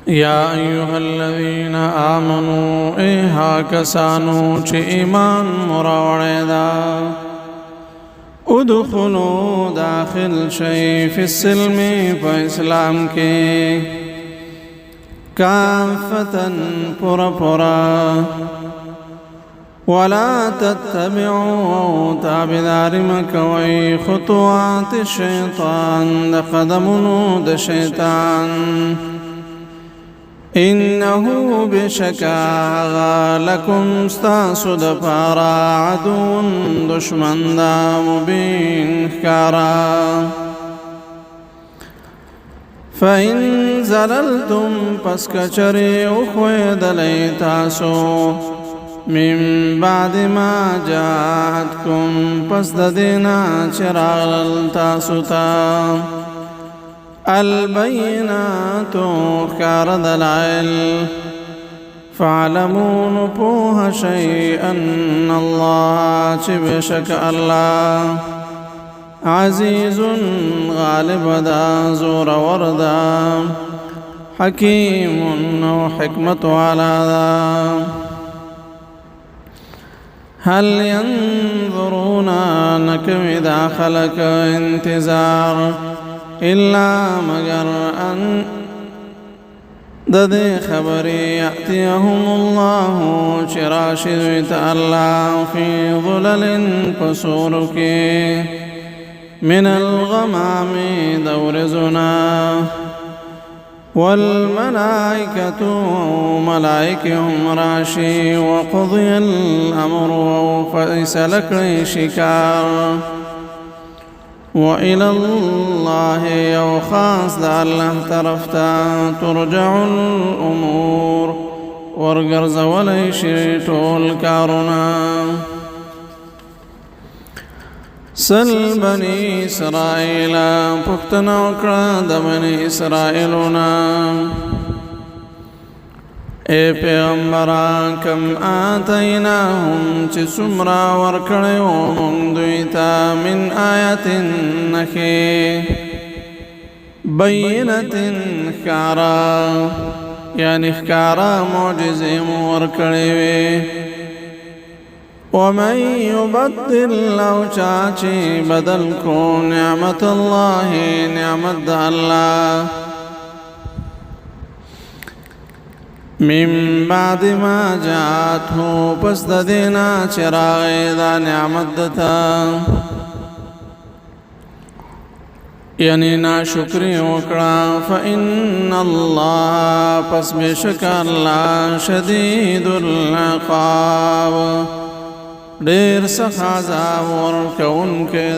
یا ایها الذین آمنوا ایها کسانو چه ایمان مراوڑے دا ادخلوا داخل شئی فی السلم پا اسلام کے کافتن پورا پورا ولا تتبعوا تابدار مکوی خطوات الشیطان دا قدمونو دا شیطان إنه بشكا لكم ستاسد فارا عدو دشمن دا مبين كارا فإن زللتم پس کچری اخوید لیتاسو من بعد ما جاءتكم پس ددینا چراغل تاسو تا البينات خار دلائل فاعلموا نپوه شيئا ان الله چبشك الله عزيز غالب دا زور وردا حكيم وحكمة على ذا هل ينظرون نكم داخلك انتظار إلا مگر أن ددي خبري يأتيهم الله شراشد الله في ظلل فسورك من الغمام دورزنا والملائكة ملائكهم راشي وقضي الأمر فيسلك شكار وإلى الله يوخاص دا الله طرفتا ترجع الأمور ورقرز وليشيتو الكارنا سل بني إسرائيل پختنا وکړه د بني إسرائيلنا اے پیغمبران کم آتیناهم چه سمرا ورکڑیو مونگ دویتا من آیت نخی بینت خکارا یعنی خکارا معجزی مورکڑیوی ومن یبدل لو چاچی بدل کو نعمت اللہ نعمت اللہ من بعد ما جاءته پس ددینا چراغ دا نعمت دتا یعنی ناشکری وکڑا فإن اللہ پس بشک اللہ شدید العقاب دیر سخازا ورکون کے